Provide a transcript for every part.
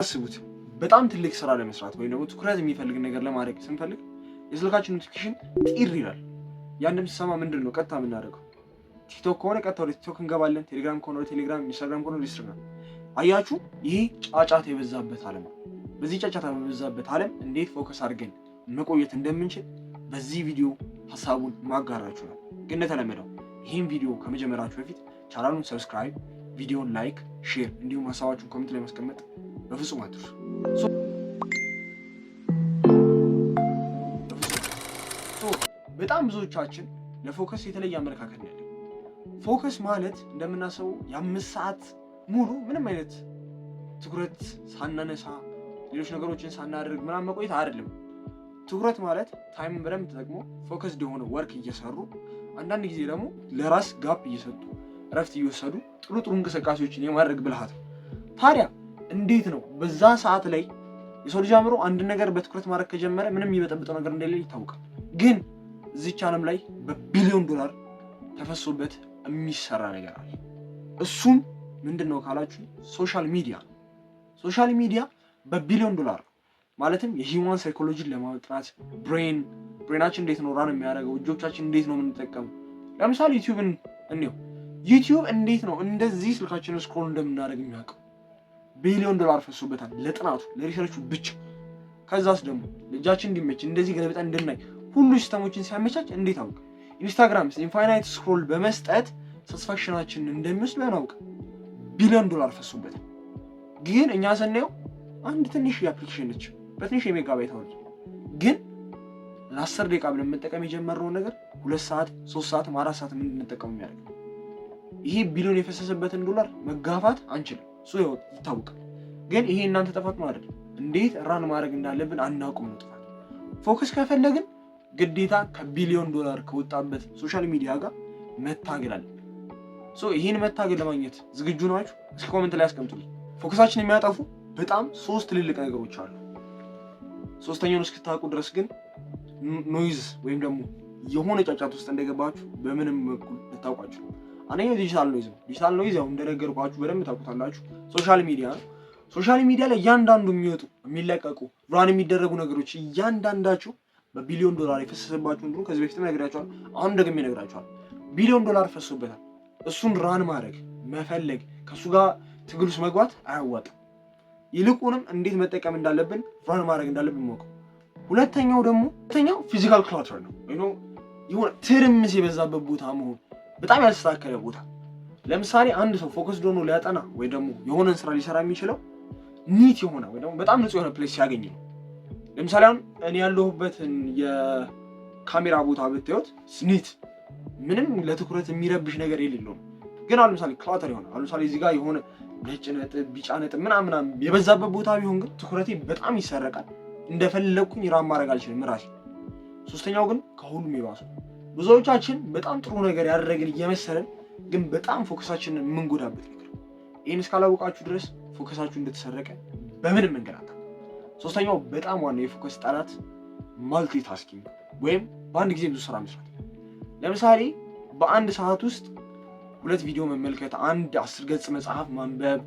አስቡት በጣም ትልቅ ስራ ለመስራት ወይ ደግሞ ትኩረት የሚፈልግ ነገር ለማድረግ ስንፈልግ የስልካችን ኖቲፊኬሽን ጢር ይላል። ያንንም ሲሰማ ምንድን ነው ቀጥታ የምናደርገው? ቲክቶክ ከሆነ ቀጥታ ወደ ቲክቶክ እንገባለን። ቴሌግራም ከሆነ ወደ ቴሌግራም፣ ኢንስታግራም ከሆነ ወደ ኢንስታግራም። አያችሁ፣ ይሄ ጫጫታ የበዛበት ዓለም ነው። በዚህ ጫጫታ በበዛበት ዓለም እንዴት ፎከስ አድርገን መቆየት እንደምንችል በዚህ ቪዲዮ ሀሳቡን ማጋራችሁ ነው። ግን እንደተለመደው ይህን ቪዲዮ ከመጀመራችሁ በፊት ቻናሉን ሰብስክራይብ፣ ቪዲዮን ላይክ፣ ሼር እንዲሁም ሀሳባችሁን ኮሜንት ላይ ማስቀመጥ በፍጹም አትርሱ። በጣም ብዙዎቻችን ለፎከስ የተለየ አመለካከት ነው ያለው። ፎከስ ማለት እንደምናስበው የ5 ሰዓት ሙሉ ምንም አይነት ትኩረት ሳናነሳ ሌሎች ነገሮችን ሳናደርግ ምናምን መቆየት አይደለም። ትኩረት ማለት ታይምን በደንብ ተጠቅሞ ፎከስድ የሆነ ወርክ እየሰሩ አንዳንድ ጊዜ ደግሞ ለራስ ጋፕ እየሰጡ እረፍት እየወሰዱ ጥሩ እንቅስቃሴዎችን የማድረግ ብልሃት ነው። ታዲያ እንዴት ነው በዛ ሰዓት ላይ የሰው ልጅ አእምሮ አንድ ነገር በትኩረት ማድረግ ከጀመረ ምንም የሚበጠብጠው ነገር እንደሌለ ይታወቃል። ግን እዚች ዓለም ላይ በቢሊዮን ዶላር ተፈሶበት የሚሰራ ነገር አለ። እሱም ምንድነው ካላችሁ ሶሻል ሚዲያ። ሶሻል ሚዲያ በቢሊዮን ዶላር ማለትም የሂውማን ሳይኮሎጂን ለማጥናት ብሬናችን እንዴት ነው ራን የሚያደርገው፣ እጆቻችን እንዴት ነው የምንጠቀመው። ለምሳሌ ዩቲዩብን እንየው። ዩቲዩብ እንዴት ነው እንደዚህ ስልካችንን ስክሮል እንደምናደርግ የሚያውቀው? ቢሊዮን ዶላር ፈሶበታል ለጥናቱ ለሪሰርቹ ብቻ። ከዛስ ደግሞ ልጃችን እንዲመች እንደዚህ ገለበጣ እንድናይ ሁሉ ሲስተሞችን ሲያመቻች እንዴት አውቅ? ኢንስታግራምስ ኢንፋይናይት ስክሮል በመስጠት ሳቲስፋክሽናችንን እንደሚወስድ ያውቅ። ቢሊዮን ዶላር ፈሶበታል። ግን እኛ ስናየው አንድ ትንሽ የአፕሊኬሽን ነች በትንሽ የሜጋባይት አውጥ ግን ለ10 ደቂቃ ብለን መጠቀም የጀመርነው ነገር 2 ሰዓት 3 ሰዓት 4 ሰዓት ምን እንጠቀም የሚያደርግ ይሄ ቢሊዮን የፈሰሰበትን ዶላር መጋፋት አንችልም። እሱ ይታወቃል። ግን ይሄ እናንተ ጥፋት ነው አይደል? እንዴት ራን ማድረግ እንዳለብን አናውቅም ነው ጥፋት። ፎከስ ከፈለግን ግዴታ ከቢሊዮን ዶላር ከወጣበት ሶሻል ሚዲያ ጋር መታገል አለብን። ይሄን መታገል ለማግኘት ዝግጁ ናችሁ? እስኪ ኮሜንት ላይ አስቀምጡልኝ። ፎከሳችን የሚያጠፉ በጣም 3 ትልልቅ ነገሮች አሉ። ሶስተኛውን እስክታውቁ ድረስ ግን ኖይዝ ወይም ደግሞ የሆነ ጫጫታ ውስጥ እንደገባችሁ በምንም በኩል ልታውቋችሁ። አንደኛው ዲጂታል ኖይዝ ነው። ዲጂታል ኖይዝ ያው እንደነገርኳችሁ በደንብ ታውቁታላችሁ። ሶሻል ሚዲያ ነው። ሶሻል ሚዲያ ላይ እያንዳንዱ የሚወጡ የሚለቀቁ ራን የሚደረጉ ነገሮች እያንዳንዳቸው በቢሊዮን ዶላር የፈሰሰባችሁ እንደሆነ ከዚህ በፊትም ነግራችኋለሁ። አሁን ደግሞ እነግራችኋለሁ። ቢሊዮን ዶላር ፈሶበታል። እሱን ራን ማድረግ መፈለግ ከሱ ጋር ትግል ውስጥ መግባት አያዋጣም። ይልቁንም እንዴት መጠቀም እንዳለብን ራን ማድረግ እንዳለብን ማወቅ። ሁለተኛው ፊዚካል ክላተር ነው። የሆነ ትርምስ የበዛበት ቦታ መሆን፣ በጣም ያልተስተካከለ ቦታ። ለምሳሌ አንድ ሰው ፎከስድ ሆኖ ሊያጠና ወይ ደግሞ የሆነን ስራ ሊሰራ የሚችለው ኒት የሆነ ወይ ደግሞ በጣም ንጹህ የሆነ ፕሌስ ሲያገኝ ነው። ለምሳሌ አሁን እኔ ያለሁበትን የካሜራ ቦታ ብታዩት ኒት ምንም ለትኩረት የሚረብሽ ነገር የሌለው ነው። ግን አሁን ለምሳሌ ክላተር ይሆናል። አሁን ለምሳሌ እዚህ ጋር የሆነ ነጭ ነጥብ ቢጫ ነጥብ ምናምን የበዛበት ቦታ ቢሆን ግን ትኩረቴ በጣም ይሰረቃል። እንደፈለኩኝ ራን ማድረግ አልችልም ራሴ። ሶስተኛው ግን ከሁሉም የባሰ ብዙዎቻችን በጣም ጥሩ ነገር ያደረግን እየመሰለን ግን በጣም ፎከሳችንን የምንጎዳበት ነገር። ይህን እስካላወቃችሁ ድረስ ፎከሳችሁ እንደተሰረቀ በምንም መንገድ አታ። ሶስተኛው በጣም ዋናው የፎከስ ጠላት ማልቲታስኪንግ ወይም በአንድ ጊዜ ብዙ ስራ መስራት። ለምሳሌ በአንድ ሰዓት ውስጥ 2 ቪዲዮ መመልከት፣ 10 ገጽ መጽሐፍ ማንበብ፣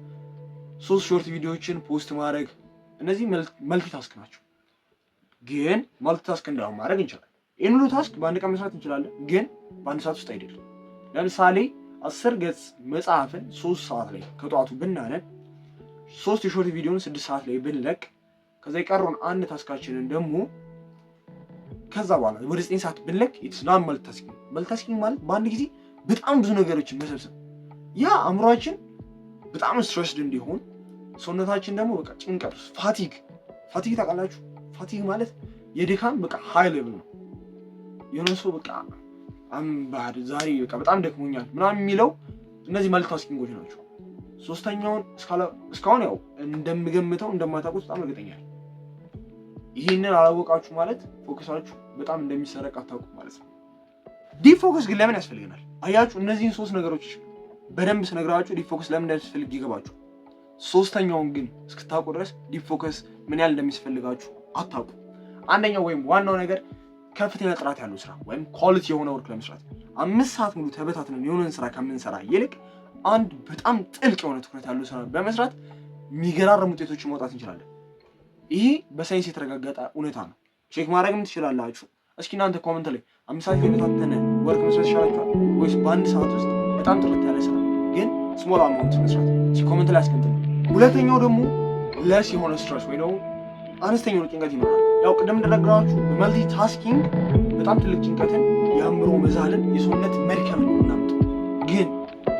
3 ሾርት ቪዲዮዎችን ፖስት ማድረግ፣ እነዚህ መልቲታስክ ናቸው። ግን መልቲታስክ እንዳውም ማድረግ እንችላለን። ይህን ሁሉ ታስክ በአንድ ቀን መስራት እንችላለን፣ ግን በአንድ ሰዓት ውስጥ አይደለም። ለምሳሌ 10 ገጽ መጽሐፍን 3 ሰዓት ላይ ከጠዋቱ ብናነብ 3 የሾርት ቪዲዮን 6 ሰዓት ላይ ብንለቅ ከዛ የቀረውን አንድ ታስካችንን ደግሞ ከዛ በኋላ ወደ 9 ሰዓት ብንለቅ ኢትስ ናት መልቲታስኪንግ። መልቲታስኪንግ ማለት በአንድ ጊዜ በጣም ብዙ ነገሮችን መሰብሰብ። ያ አእምሯችን በጣም ስትሬስድ እንዲሆን፣ ሰውነታችን ደግሞ በቃ ጭንቀት ውስጥ ፋቲግ ታውቃላችሁ? ፋቲግ ማለት የድካም በቃ ሃይ ሌቭል ነው። የሆነ ሰው በቃ አምባድ ዛሬ በቃ በጣም ደክሞኛል ምናምን የሚለው እነዚህ መልቲታስኪንጎች ናቸው። ሶስተኛውን እስካሁን ያው እንደምገምተው እንደማታውቁት በጣም እርግጠኛ ነኝ። ይህንን አላወቃችሁ ማለት ፎከሳችሁ በጣም እንደሚሰረቅ አታውቁ ማለት ነው። ዲፕ ፎከስ ግን ለምን ያስፈልገናል? አያችሁ፣ እነዚህን 3 ነገሮች በደንብ ስነግራችሁ ዲፕ ፎከስ ለምን እንደሚያስፈልግ ይገባችሁ። ሶስተኛውን ግን እስክታውቁ ድረስ ዲፕ ፎከስ ምን ያህል እንደሚያስፈልጋችሁ አታውቁ። አንደኛው ወይም ዋናው ነገር ከፍተኛ ጥራት ያለው ስራ ወይም ኳሊቲ የሆነ ወርክ ለመስራት 5 ሰዓት ሙሉ ተበታትነን የሆነን ስራ ከምንሰራ ይልቅ አንድ በጣም ጥልቅ የሆነ ትኩረት ያለው ስራ በመስራት የሚገራርሙ ውጤቶችን ማውጣት እንችላለን። ይሄ በሳይንስ የተረጋገጠ እውነታ ነው። ቼክ ማድረግም ትችላላችሁ። እስኪ እናንተ ኮመንት ላይ 5 ሰዓት የተበታተነ ወርክ መስራት ይሻላችኋል ወይስ በአንድ ሰዓት ውስጥ በጣም ጥርት ያለ ስራ ግን ስሞል አማውንት መስራት? እስኪ ኮመንት ላይ አስቀምጡልኝ። ሁለተኛው ደግሞ ለስ የሆነ ስትረስ ወይ ደግሞ አነስተኛ ጭንቀት ይኖራል። ያው ቅድም እንደነገራችሁ በመልቲ ታስኪንግ በጣም ትልቅ ጭንቀትን፣ የአእምሮ መዛልን፣ የሰውነት መድከም ነው የምናምጠው። ግን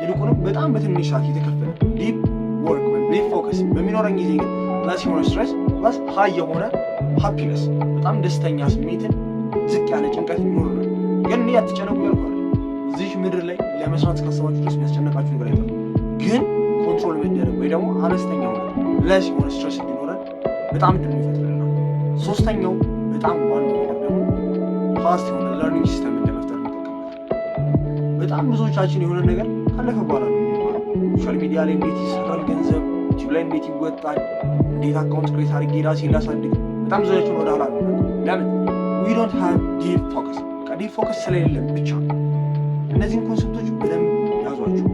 ይልቁንም በጣም በትንሽ ሰዓት የተከፈለ ዲፕ ወርክ ወይም ዲፕ ፎከስ በሚኖረን ጊዜ ግን ለስ የሆነ ስትረስ ፕላስ ሀይ የሆነ ሃፒነስ በጣም ደስተኛ ስሜትን፣ ዝቅ ያለ ጭንቀት ይኖረናል። ግን እኔ አትጨነቁ ያልኳል። እዚህ ምድር ላይ ለመስራት እስካሰባችሁ ድረስ የሚያስጨነቃችሁ ነገር አይደለም። ግን ኮንትሮል መደረግ ወይ ደግሞ አነስተኛ ሆነ ለስ የሆነ ስትረስ እንዲኖረን በጣም እድል ይፈጥርልናል። ሶስተኛው በጣም ዋናው ነገር ደግሞ ፋስት የሆነ ለርኒንግ ሲስተም ለመፍጠር እንጠቀማለን። በጣም ብዙዎቻችን የሆነ ነገር ካለፈ በኋላ ነው የምንማረው። ሶሻል ሚዲያ ላይ እንዴት ይሰራል ገንዘብ፣ ዩቲዩብ ላይ እንዴት ይወጣል፣ እንዴት አካውንት ክሬት አድርጌ ራሴን ላሳድግ፣ በጣም ብዙዎቻችን ወደ ኋላ ነው። ለምን? we don't have deep focus። ዲፕ ፎከስ ስለሌለን ብቻ። እነዚህን ኮንሰፕቶች በደንብ ያዟቸው፣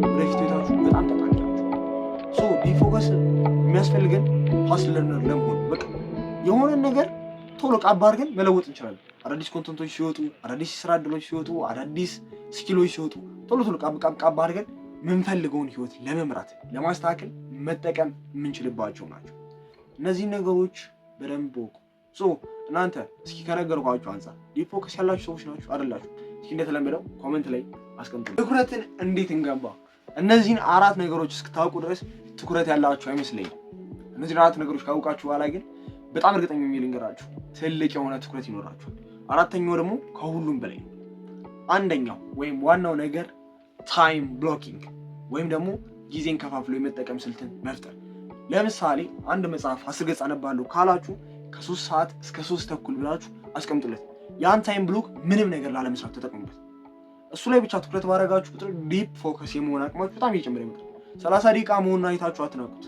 ወደፊት ቤታችሁ በጣም ጠቃሚ ናቸው። ዲፕ ፎከስ የሚያስፈልገን ፋስት ለርነር ለመሆን በቃ የሆነ ነገር ቶሎ ቃባ አድርገን መለወጥ እንችላለን። አዳዲስ ኮንተንቶች ሲወጡ፣ አዳዲስ የስራ እድሎች ሲወጡ፣ አዳዲስ ስኪሎች ሲወጡ ቶሎ ቃባ አድርገን የምንፈልገውን ህይወት ለመምራት ለማስተካከል መጠቀም የምንችልባቸው ናቸው። እነዚህ ነገሮች በደንብ ወቁ። እናንተ እስኪ ከነገርኳችሁ አንጻር ዲፕ ፎከስ ያላችሁ ሰዎች ናችሁ አይደላችሁ? እስኪ እንደተለመደው ኮሜንት ላይ አስቀምጡ። ትኩረትን እንዴት እንገንባ? እነዚህን 4 ነገሮች እስክታውቁ ድረስ ትኩረት ያላችሁ አይመስለኝም። እነዚህን 4 ነገሮች ካውቃችሁ በኋላ ግን በጣም እርግጠኛ ልንገራችሁ ትልቅ የሆነ ትኩረት ይኖራችኋል። አራተኛው ደግሞ ከሁሉም በላይ ነው። አንደኛው ወይም ዋናው ነገር ታይም ብሎኪንግ ወይም ደግሞ ጊዜን ከፋፍሎ የመጠቀም ስልትን መፍጠር። ለምሳሌ አንድ መጽሐፍ 10 ገጽ አነባለሁ ካላችሁ ከ3 ሰዓት እስከ 3 ተኩል ብላችሁ አስቀምጡለት። ያን ታይም ብሎክ ምንም ነገር ላለመስራት ተጠቅሙበት። እሱ ላይ ብቻ ትኩረት ባደረጋችሁ ቁጥር ዲፕ ፎከስ የመሆን አቅማችሁ በጣም እየጨመረ ይመጣል። 30 ደቂቃ መሆኑን አይታችሁ አትናቁት።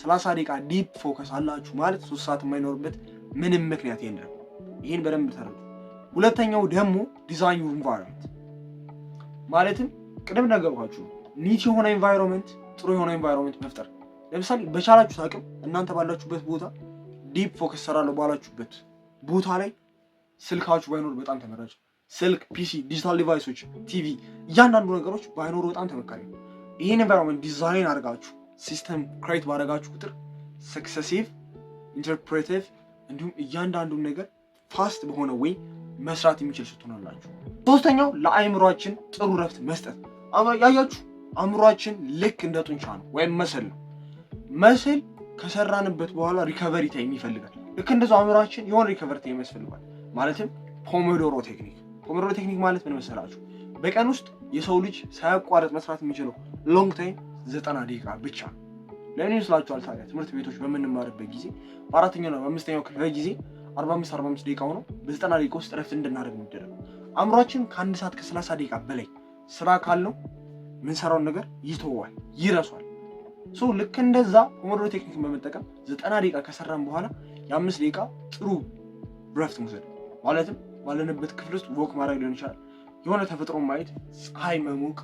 30 ደቂቃ ዲፕ ፎከስ አላችሁ ማለት 3 ሰዓት የማይኖርበት ምንም ምክንያት የለም። ይህን በደንብ ተረዱ። ሁለተኛው ደግሞ ዲዛይን ዩር ኢንቫይሮንመንት ማለትም ቅድም ነገርኳችሁ ኒት የሆነ ኢንቫይሮንመንት፣ ጥሩ የሆነ ኢንቫይሮንመንት መፍጠር። ለምሳሌ በቻላችሁት አቅም እናንተ ባላችሁበት ቦታ ዲፕ ፎከስ ሰራለሁ ባላችሁበት ቦታ ላይ ስልካችሁ ባይኖር በጣም ተመራጭ። ስልክ፣ ፒሲ፣ ዲጂታል ዲቫይሶች፣ ቲቪ፣ እያንዳንዱ ነገሮች ባይኖሩ በጣም ተመካሪ ነው። ይህን ኤንቫይሮንመንት ዲዛይን አድርጋችሁ ሲስተም ክሬት ባደረጋችሁ ቁጥር ሰክሰሲቭ፣ ኢንተርፕሬቲቭ እንዲሁም እያንዳንዱን ነገር ፋስት በሆነ ወይ መስራት የሚችል ስትሆናላችሁ። ሶስተኛው ለአእምሯችን ጥሩ ረፍት መስጠት። ያያችሁ አእምሯችን ልክ እንደ ጡንቻ ነው ወይም መስል ነው። መስል ከሰራንበት በኋላ ሪከቨሪ ታይም ይፈልጋል። ልክ እንደዛው አእምሯችን የሆነ ሪከቨሪ ታይም ያስፈልጋል። ማለትም ፖሞዶሮ ቴክኒክ። ፖሞዶሮ ቴክኒክ ማለት ምን መሰላችሁ? በቀን ውስጥ የሰው ልጅ ሳያቋርጥ መስራት የሚችለው ሎንግ ታይም 90 ደቂቃ ብቻ። ለምን ይመስላችኋል ታዲያ? ትምህርት ቤቶች በምንማርበት ጊዜ በአራተኛውና በአምስተኛው ክፍለ ጊዜ 45 ደቂቃ ሆኖ በ90 ደቂቃ ውስጥ ረፍት እንድናደርግ የሚደረገው። አእምሯችን ከ1 ሰዓት ከ30 ደቂቃ በላይ ስራ ካልነው ምንሰራውን ነገር ይተዋል፣ ይረሷል። ልክ እንደዛ ፖሞዶሮ ቴክኒክን በመጠቀም 90 ደቂቃ ከሰራን በኋላ የ5 ደቂቃ ጥሩ ረፍት መውሰድ። ማለትም ባለንበት ክፍል ውስጥ ወክ ማድረግ ሊሆን ይችላል፣ የሆነ ተፈጥሮ ማየት፣ ፀሐይ መሞቅ፣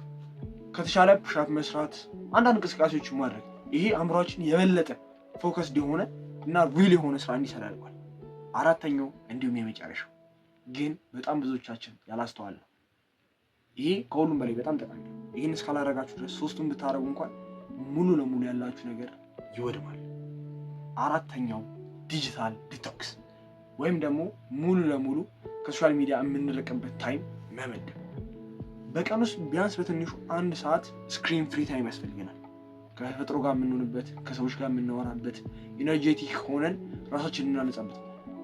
ከተሻለ ፑሻፕ መስራት፣ አንዳንድ እንቅስቃሴዎችን ማድረግ። ይሄ አእምሯችን የበለጠ ፎከስድ የሆነ እና ሪል የሆነ ስራ እንዲሰራ ያደርጋል። አራተኛው እንዲሁም የመጨረሻው ግን በጣም ብዙዎቻችን ያላስተዋል ነው። ይሄ ከሁሉም በላይ በጣም ጠቃሚ ነው። ይህን እስካላደረጋችሁ ድረስ ሶስቱን ብታደርጉ እንኳን ሙሉ ለሙሉ ያላችሁ ነገር ይወድማል። አራተኛው ዲጂታል ዲቶክስ ወይም ደግሞ ሙሉ ለሙሉ ከሶሻል ሚዲያ የምንርቅበት ታይም መመደብ። በቀን ውስጥ ቢያንስ በትንሹ 1 ሰዓት ስክሪን ፍሪ ታይም ያስፈልገናል። ከተፈጥሮ ጋር የምንሆንበት፣ ከሰዎች ጋር የምናወራበት፣ ኢነርጄቲክ ሆነን ራሳችንን እናነጻበት።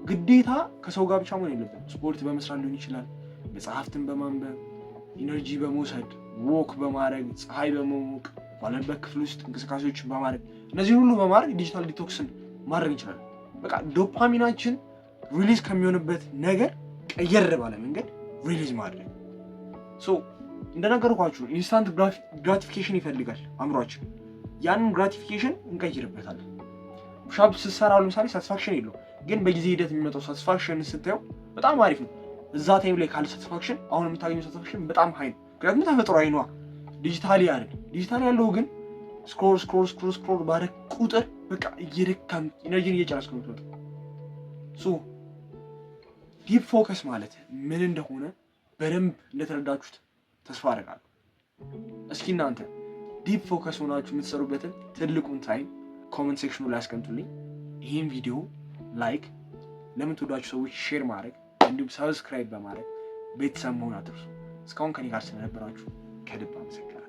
ግዴታ ከሰው ጋር ብቻ መሆን የለብንም። ስፖርት በመስራት ሊሆን ይችላል፣ መጽሐፍትን በማንበብ ኢነርጂ በመውሰድ ዎክ በማድረግ ፀሐይ በመሞቅ ባለበት ክፍል ውስጥ እንቅስቃሴዎችን በማድረግ እነዚህ ሁሉ በማድረግ ዲጂታል ዲቶክስን ማድረግ እንችላለን። በቃ ዶፓሚናችን ሪሊዝ ከሚሆንበት ነገር ቀየር ባለ መንገድ ሪሊዝ ማድረግ። እንደነገርኳችሁ ኢንስታንት ግራቲፊኬሽን ይፈልጋል አእምሯችን። ያንን ግራቲፊኬሽን እንቀይርበታለን። ፑሻፕ ስትሰራ ለምሳሌ ሳቲስፋክሽን የለውም፣ ግን በጊዜ ሂደት የሚመጣው ሳቲስፋክሽን ስታየው በጣም አሪፍ ነው። እዛ ታይም ላይ ካለ ሳቲስፋክሽን አሁን የምታገኘው ሳቲስፋክሽን በጣም ሀይ ነው። ምክንያቱም ተፈጥሯዊ ነዋ። ዲጂታሊ አይደል። ዲጂታሊ ያለው ግን ስክሮል ባደረግ ቁጥር በቃ እየደካም ኢነርጂን እየጨረስክ ነው የምትወጣው። ዲፕ ፎከስ ማለት ምን እንደሆነ በደንብ እንደተረዳችሁት ተስፋ አደርጋለሁ። እስኪ እናንተ ዲፕ ፎከስ ሆናችሁ የምትሰሩበትን ትልቁን ታይም ኮመንት ሴክሽኑ ላይ አስቀምጡልኝ። ይህን ቪዲዮ ላይክ፣ ለምትወዷችሁ ሰዎች ሼር ማድረግ እንዲሁም ሰብስክራይብ በማድረግ ቤተሰብ መሆን አትርሱ። እስካሁን ከኔ ጋር ስለነበራችሁ ከልብ አመሰግናለሁ።